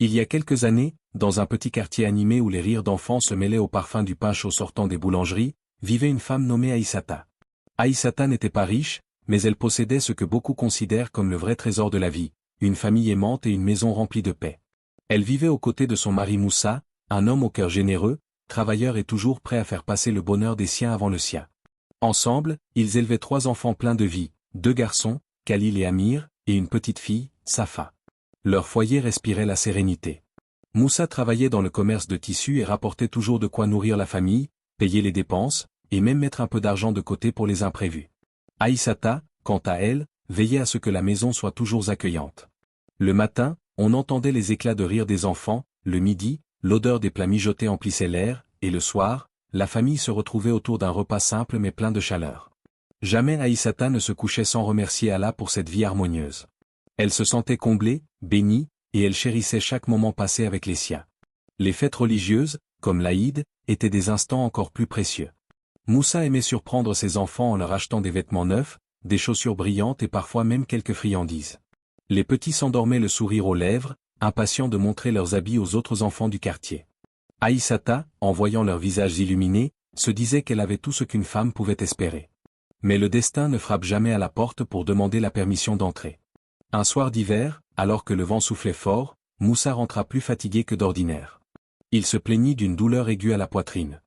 Il y a quelques années, dans un petit quartier animé où les rires d'enfants se mêlaient au parfum du pain chaud sortant des boulangeries, vivait une femme nommée Aïssata. Aïssata n'était pas riche, mais elle possédait ce que beaucoup considèrent comme le vrai trésor de la vie, une famille aimante et une maison remplie de paix. Elle vivait aux côtés de son mari Moussa, un homme au cœur généreux, travailleur et toujours prêt à faire passer le bonheur des siens avant le sien. Ensemble, ils élevaient 3 enfants pleins de vie, 2 garçons, Khalil et Amir, et une petite fille, Safa. Leur foyer respirait la sérénité. Moussa travaillait dans le commerce de tissus et rapportait toujours de quoi nourrir la famille, payer les dépenses, et même mettre un peu d'argent de côté pour les imprévus. Aïssata, quant à elle, veillait à ce que la maison soit toujours accueillante. Le matin, on entendait les éclats de rire des enfants, le midi, l'odeur des plats mijotés emplissait l'air, et le soir, la famille se retrouvait autour d'un repas simple mais plein de chaleur. Jamais Aïssata ne se couchait sans remercier Allah pour cette vie harmonieuse. Elle se sentait comblée, bénie, et elle chérissait chaque moment passé avec les siens. Les fêtes religieuses, comme l'Aïd, étaient des instants encore plus précieux. Moussa aimait surprendre ses enfants en leur achetant des vêtements neufs, des chaussures brillantes et parfois même quelques friandises. Les petits s'endormaient le sourire aux lèvres, impatients de montrer leurs habits aux autres enfants du quartier. Aïssata, en voyant leurs visages illuminés, se disait qu'elle avait tout ce qu'une femme pouvait espérer. Mais le destin ne frappe jamais à la porte pour demander la permission d'entrer. Un soir d'hiver, alors que le vent soufflait fort, Moussa rentra plus fatigué que d'ordinaire. Il se plaignit d'une douleur aiguë à la poitrine.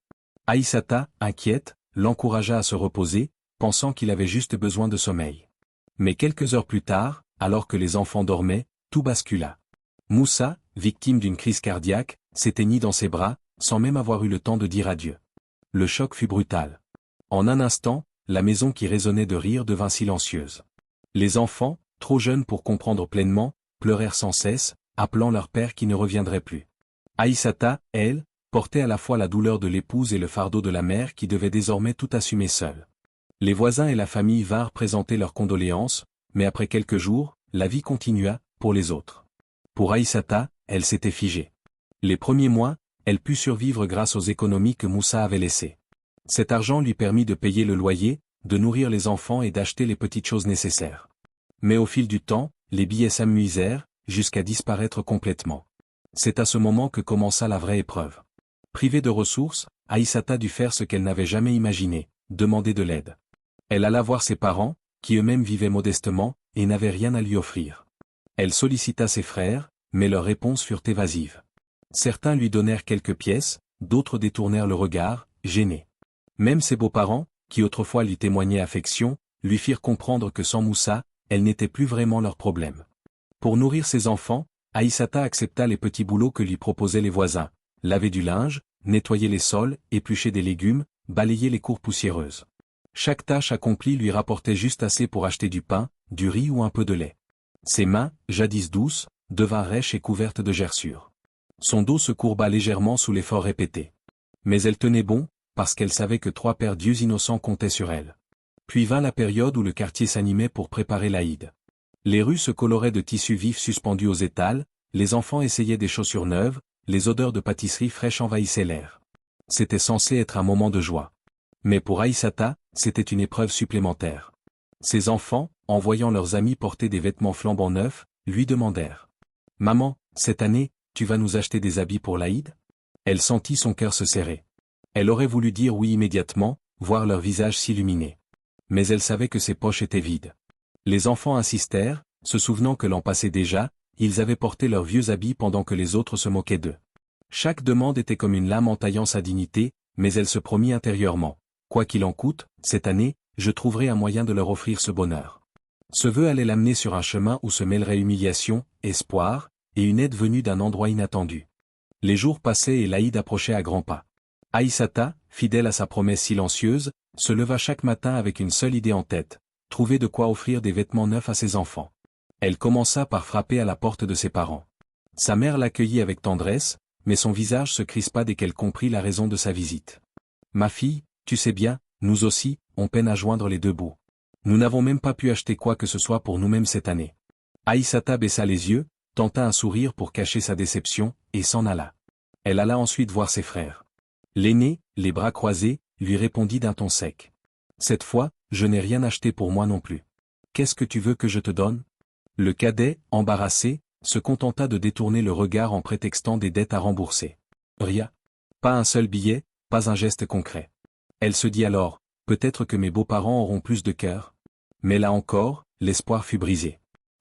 Aïssata, inquiète, l'encouragea à se reposer, pensant qu'il avait juste besoin de sommeil. Mais quelques heures plus tard, alors que les enfants dormaient, tout bascula. Moussa, victime d'une crise cardiaque, s'éteignit dans ses bras, sans même avoir eu le temps de dire adieu. Le choc fut brutal. En un instant, la maison qui résonnait de rire devint silencieuse. Les enfants, trop jeunes pour comprendre pleinement, pleurèrent sans cesse, appelant leur père qui ne reviendrait plus. Aïssata, elle, portait à la fois la douleur de l'épouse et le fardeau de la mère qui devait désormais tout assumer seule. Les voisins et la famille vinrent présenter leurs condoléances, mais après quelques jours, la vie continua, pour les autres. Pour Aïssata, elle s'était figée. Les premiers mois, elle put survivre grâce aux économies que Moussa avait laissées. Cet argent lui permit de payer le loyer, de nourrir les enfants et d'acheter les petites choses nécessaires. Mais au fil du temps, les billets s'amenuisèrent, jusqu'à disparaître complètement. C'est à ce moment que commença la vraie épreuve. Privée de ressources, Aïssata dut faire ce qu'elle n'avait jamais imaginé, demander de l'aide. Elle alla voir ses parents, qui eux-mêmes vivaient modestement, et n'avaient rien à lui offrir. Elle sollicita ses frères, mais leurs réponses furent évasives. Certains lui donnèrent quelques pièces, d'autres détournèrent le regard, gênés. Même ses beaux-parents, qui autrefois lui témoignaient affection, lui firent comprendre que sans Moussa, elle n'était plus vraiment leur problème. Pour nourrir ses enfants, Aïssata accepta les petits boulots que lui proposaient les voisins, laver du linge, nettoyer les sols, éplucher des légumes, balayer les cours poussiéreuses. Chaque tâche accomplie lui rapportait juste assez pour acheter du pain, du riz ou un peu de lait. Ses mains, jadis douces, devinrent rêches et couvertes de gerçures. Son dos se courba légèrement sous l'effort répété. Mais elle tenait bon, parce qu'elle savait que 3 pères d'yeux innocents comptaient sur elle. Puis vint la période où le quartier s'animait pour préparer l'Aïd. Les rues se coloraient de tissus vifs suspendus aux étals, les enfants essayaient des chaussures neuves, les odeurs de pâtisserie fraîche envahissaient l'air. C'était censé être un moment de joie. Mais pour Aïssata, c'était une épreuve supplémentaire. Ses enfants, en voyant leurs amis porter des vêtements flambant neufs, lui demandèrent « Maman, cette année, tu vas nous acheter des habits pour l'Aïd ?» Elle sentit son cœur se serrer. Elle aurait voulu dire oui immédiatement, voir leur visage s'illuminer. Mais elle savait que ses poches étaient vides. Les enfants insistèrent, se souvenant que l'an passé déjà, ils avaient porté leurs vieux habits pendant que les autres se moquaient d'eux. Chaque demande était comme une lame entaillant sa dignité, mais elle se promit intérieurement. Quoi qu'il en coûte, cette année, je trouverai un moyen de leur offrir ce bonheur. Ce vœu allait l'amener sur un chemin où se mêleraient humiliation, espoir, et une aide venue d'un endroit inattendu. Les jours passaient et l'Aïd approchait à grands pas. Aïssata, fidèle à sa promesse silencieuse, se leva chaque matin avec une seule idée en tête, trouver de quoi offrir des vêtements neufs à ses enfants. Elle commença par frapper à la porte de ses parents. Sa mère l'accueillit avec tendresse, mais son visage se crispa dès qu'elle comprit la raison de sa visite. « Ma fille, tu sais bien, nous aussi, on peine à joindre les 2 bouts. Nous n'avons même pas pu acheter quoi que ce soit pour nous-mêmes cette année. » Aïssata baissa les yeux, tenta un sourire pour cacher sa déception, et s'en alla. Elle alla ensuite voir ses frères. L'aîné, les bras croisés, lui répondit d'un ton sec. « Cette fois, je n'ai rien acheté pour moi non plus. Qu'est-ce que tu veux que je te donne ?» Le cadet, embarrassé, se contenta de détourner le regard en prétextant des dettes à rembourser. Rien. Pas un seul billet, pas un geste concret. Elle se dit alors, peut-être que mes beaux-parents auront plus de cœur. Mais là encore, l'espoir fut brisé.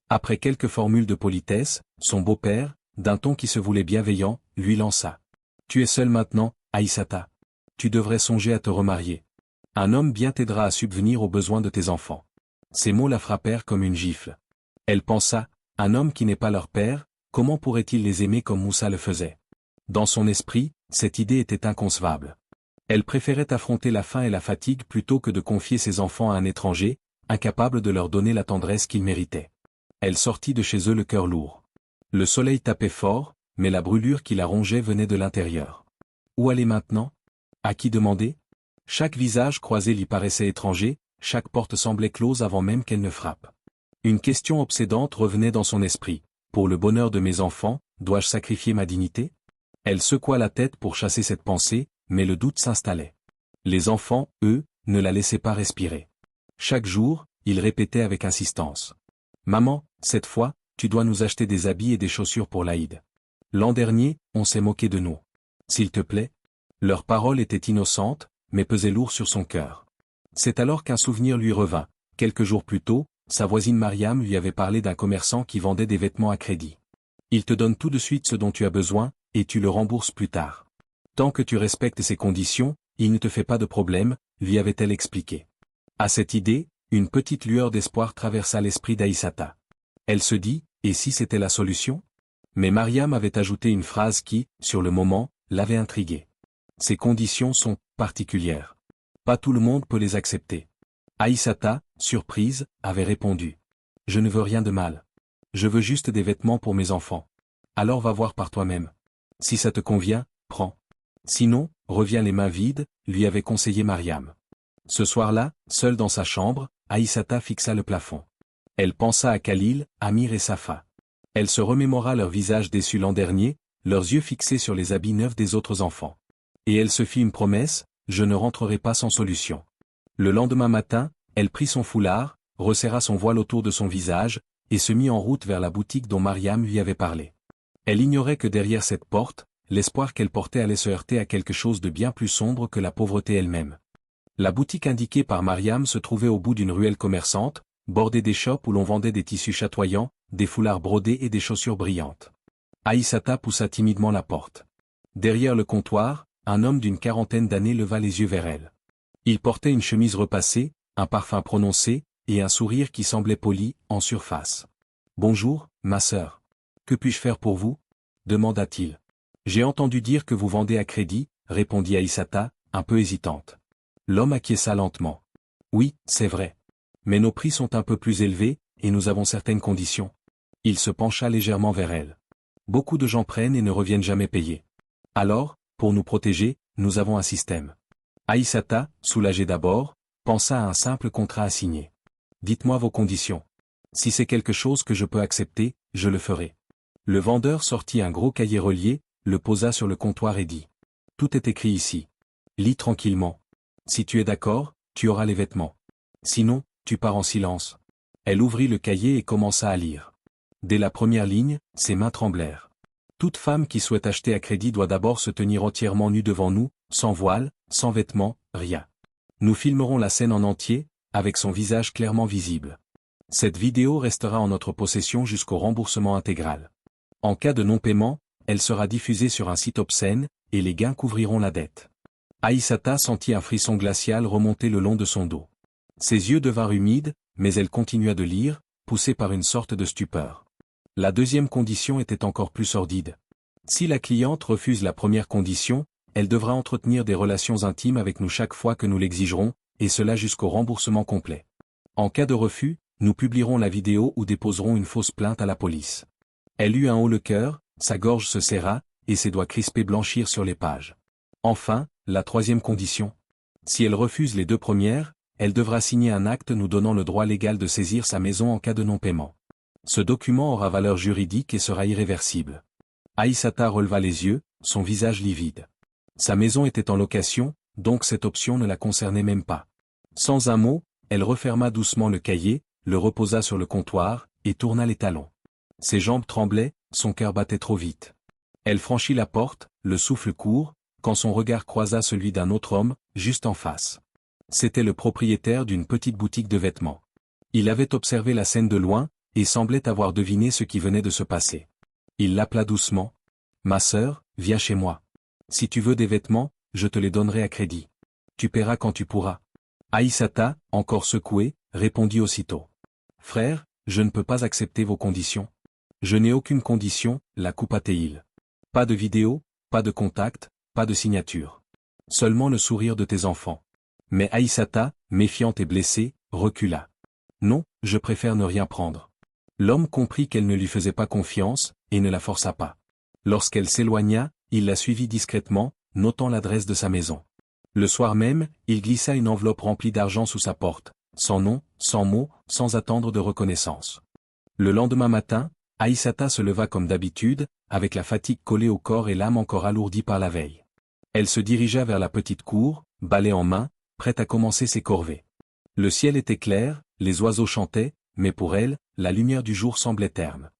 Après quelques formules de politesse, son beau-père, d'un ton qui se voulait bienveillant, lui lança. Tu es seule maintenant, Aïssata. Tu devrais songer à te remarier. Un homme bien t'aidera à subvenir aux besoins de tes enfants. Ces mots la frappèrent comme une gifle. Elle pensa, un homme qui n'est pas leur père, comment pourrait-il les aimer comme Moussa le faisait? Dans son esprit, cette idée était inconcevable. Elle préférait affronter la faim et la fatigue plutôt que de confier ses enfants à un étranger, incapable de leur donner la tendresse qu'ils méritaient. Elle sortit de chez eux le cœur lourd. Le soleil tapait fort, mais la brûlure qui la rongeait venait de l'intérieur. Où aller maintenant? À qui demander? Chaque visage croisé lui paraissait étranger, chaque porte semblait close avant même qu'elle ne frappe. Une question obsédante revenait dans son esprit. Pour le bonheur de mes enfants, dois-je sacrifier ma dignité? Elle secoua la tête pour chasser cette pensée, mais le doute s'installait. Les enfants, eux, ne la laissaient pas respirer. Chaque jour, ils répétaient avec insistance. Maman, cette fois, tu dois nous acheter des habits et des chaussures pour l'Aïd. L'an dernier, on s'est moqué de nous. S'il te plaît. Leurs paroles étaient innocentes, mais pesaient lourd sur son cœur. C'est alors qu'un souvenir lui revint. Quelques jours plus tôt, sa voisine Mariam lui avait parlé d'un commerçant qui vendait des vêtements à crédit. Il te donne tout de suite ce dont tu as besoin, et tu le rembourses plus tard. Tant que tu respectes ces conditions, il ne te fait pas de problème, lui avait-elle expliqué. À cette idée, une petite lueur d'espoir traversa l'esprit d'Aïssata. Elle se dit, et si c'était la solution? Mais Mariam avait ajouté une phrase qui, sur le moment, l'avait intriguée. Ces conditions sont particulières. Pas tout le monde peut les accepter. Aïssata, surprise, avait répondu. Je ne veux rien de mal. Je veux juste des vêtements pour mes enfants. Alors va voir par toi-même. Si ça te convient, prends. Sinon, reviens les mains vides, lui avait conseillé Mariam. Ce soir-là, seule dans sa chambre, Aïssata fixa le plafond. Elle pensa à Khalil, Amir et Safa. Elle se remémora leurs visages déçus l'an dernier, leurs yeux fixés sur les habits neufs des autres enfants. Et elle se fit une promesse, je ne rentrerai pas sans solution. Le lendemain matin, elle prit son foulard, resserra son voile autour de son visage, et se mit en route vers la boutique dont Mariam lui avait parlé. Elle ignorait que derrière cette porte, l'espoir qu'elle portait allait se heurter à quelque chose de bien plus sombre que la pauvreté elle-même. La boutique indiquée par Mariam se trouvait au bout d'une ruelle commerçante, bordée d'échoppes où l'on vendait des tissus chatoyants, des foulards brodés et des chaussures brillantes. Aïssata poussa timidement la porte. Derrière le comptoir, un homme d'une quarantaine d'années leva les yeux vers elle. Il portait une chemise repassée, un parfum prononcé, et un sourire qui semblait poli, en surface. « Bonjour, ma sœur. Que puis-je faire pour vous ?» demanda-t-il. « J'ai entendu dire que vous vendez à crédit, » répondit Aïssata, un peu hésitante. L'homme acquiesça lentement. « Oui, c'est vrai. Mais nos prix sont un peu plus élevés, et nous avons certaines conditions. » Il se pencha légèrement vers elle. « Beaucoup de gens prennent et ne reviennent jamais payer. Alors, pour nous protéger, nous avons un système. » Aïssata, soulagée d'abord, pensa à un simple contrat à signer. « Dites-moi vos conditions. Si c'est quelque chose que je peux accepter, je le ferai. » Le vendeur sortit un gros cahier relié, le posa sur le comptoir et dit. « Tout est écrit ici. Lis tranquillement. Si tu es d'accord, tu auras les vêtements. Sinon, tu pars en silence. » Elle ouvrit le cahier et commença à lire. Dès la première ligne, ses mains tremblèrent. Toute femme qui souhaite acheter à crédit doit d'abord se tenir entièrement nue devant nous, sans voile, sans vêtements, rien. Nous filmerons la scène en entier, avec son visage clairement visible. Cette vidéo restera en notre possession jusqu'au remboursement intégral. En cas de non-paiement, elle sera diffusée sur un site obscène, et les gains couvriront la dette. Aïssata sentit un frisson glacial remonter le long de son dos. Ses yeux devinrent humides, mais elle continua de lire, poussée par une sorte de stupeur. La deuxième condition était encore plus sordide. Si la cliente refuse la première condition, elle devra entretenir des relations intimes avec nous chaque fois que nous l'exigerons, et cela jusqu'au remboursement complet. En cas de refus, nous publierons la vidéo ou déposerons une fausse plainte à la police. Elle eut un haut-le-cœur, sa gorge se serra, et ses doigts crispés blanchirent sur les pages. Enfin, la troisième condition. Si elle refuse les deux premières, elle devra signer un acte nous donnant le droit légal de saisir sa maison en cas de non-paiement. Ce document aura valeur juridique et sera irréversible. Aïssata releva les yeux, son visage livide. Sa maison était en location, donc cette option ne la concernait même pas. Sans un mot, elle referma doucement le cahier, le reposa sur le comptoir, et tourna les talons. Ses jambes tremblaient, son cœur battait trop vite. Elle franchit la porte, le souffle court, quand son regard croisa celui d'un autre homme, juste en face. C'était le propriétaire d'une petite boutique de vêtements. Il avait observé la scène de loin, et semblait avoir deviné ce qui venait de se passer. Il l'appela doucement. « Ma sœur, viens chez moi. Si tu veux des vêtements, je te les donnerai à crédit. Tu paieras quand tu pourras. » Aïssata, encore secouée, répondit aussitôt. « Frère, je ne peux pas accepter vos conditions. » « Je n'ai aucune condition, la coupa Théil. Pas de vidéo, pas de contact, pas de signature. Seulement le sourire de tes enfants. » Mais Aïssata, méfiante et blessée, recula. « Non, je préfère ne rien prendre. » L'homme comprit qu'elle ne lui faisait pas confiance, et ne la força pas. Lorsqu'elle s'éloigna, il la suivit discrètement, notant l'adresse de sa maison. Le soir même, il glissa une enveloppe remplie d'argent sous sa porte, sans nom, sans mots, sans attendre de reconnaissance. Le lendemain matin, Aïssata se leva comme d'habitude, avec la fatigue collée au corps et l'âme encore alourdie par la veille. Elle se dirigea vers la petite cour, balai en main, prête à commencer ses corvées. Le ciel était clair, les oiseaux chantaient, mais pour elle, la lumière du jour semblait terne.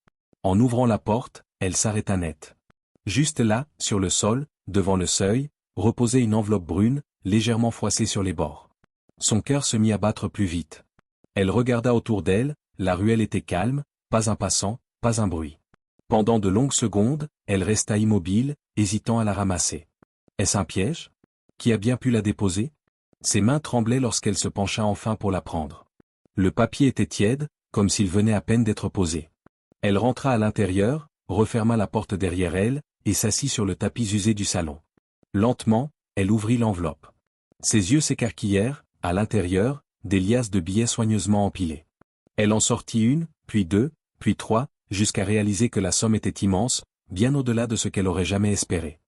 En ouvrant la porte, elle s'arrêta net. Juste là, sur le sol, devant le seuil, reposait une enveloppe brune, légèrement froissée sur les bords. Son cœur se mit à battre plus vite. Elle regarda autour d'elle, la ruelle était calme, pas un passant, pas un bruit. Pendant de longues secondes, elle resta immobile, hésitant à la ramasser. Est-ce un piège? Qui a bien pu la déposer? Ses mains tremblaient lorsqu'elle se pencha enfin pour la prendre. Le papier était tiède, comme s'il venait à peine d'être posé. Elle rentra à l'intérieur, referma la porte derrière elle, et s'assit sur le tapis usé du salon. Lentement, elle ouvrit l'enveloppe. Ses yeux s'écarquillèrent, à l'intérieur, des liasses de billets soigneusement empilés. Elle en sortit une, puis deux, puis trois, jusqu'à réaliser que la somme était immense, bien au-delà de ce qu'elle aurait jamais espéré.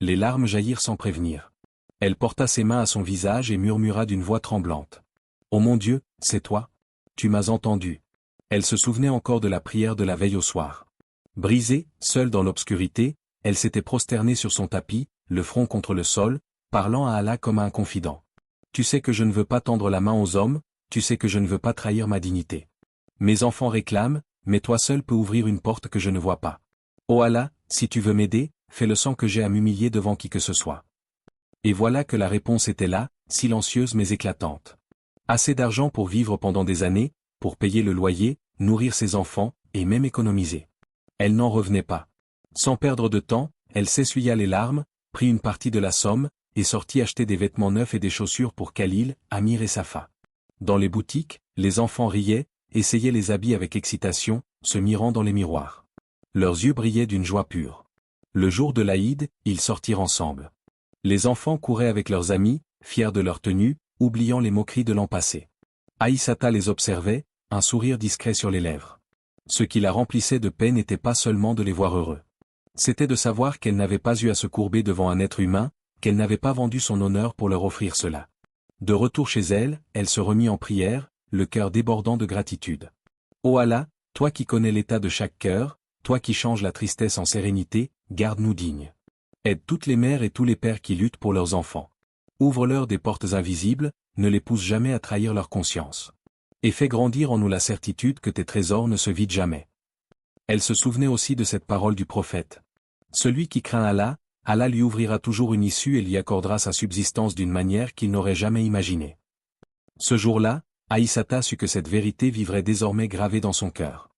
Les larmes jaillirent sans prévenir. Elle porta ses mains à son visage et murmura d'une voix tremblante. « Oh mon Dieu, c'est toi? Tu m'as entendu. » Elle se souvenait encore de la prière de la veille au soir. Brisée, seule dans l'obscurité, elle s'était prosternée sur son tapis, le front contre le sol, parlant à Allah comme à un confident. « Tu sais que je ne veux pas tendre la main aux hommes, tu sais que je ne veux pas trahir ma dignité. Mes enfants réclament, mais toi seul peux ouvrir une porte que je ne vois pas. Oh Allah, si tu veux m'aider, fais-le sans que j'aie à m'humilier devant qui que ce soit. » Et voilà que la réponse était là, silencieuse mais éclatante. Assez d'argent pour vivre pendant des années, pour payer le loyer, nourrir ses enfants, et même économiser. Elle n'en revenait pas. Sans perdre de temps, elle s'essuya les larmes, prit une partie de la somme, et sortit acheter des vêtements neufs et des chaussures pour Khalil, Amir et Safa. Dans les boutiques, les enfants riaient, essayaient les habits avec excitation, se mirant dans les miroirs. Leurs yeux brillaient d'une joie pure. Le jour de l'Aïd, ils sortirent ensemble. Les enfants couraient avec leurs amis, fiers de leur tenue, oubliant les moqueries de l'an passé. Aïssata les observait, un sourire discret sur les lèvres. Ce qui la remplissait de paix n'était pas seulement de les voir heureux. C'était de savoir qu'elle n'avait pas eu à se courber devant un être humain, qu'elle n'avait pas vendu son honneur pour leur offrir cela. De retour chez elle, elle se remit en prière, le cœur débordant de gratitude. Ô Allah, toi qui connais l'état de chaque cœur, toi qui changes la tristesse en sérénité, garde-nous dignes. Aide toutes les mères et tous les pères qui luttent pour leurs enfants. Ouvre-leur des portes invisibles, ne les pousse jamais à trahir leur conscience. Et fais grandir en nous la certitude que tes trésors ne se vident jamais. Elle se souvenait aussi de cette parole du prophète. Celui qui craint Allah, Allah lui ouvrira toujours une issue et lui accordera sa subsistance d'une manière qu'il n'aurait jamais imaginée. Ce jour-là, Aïssata sut que cette vérité vivrait désormais gravée dans son cœur.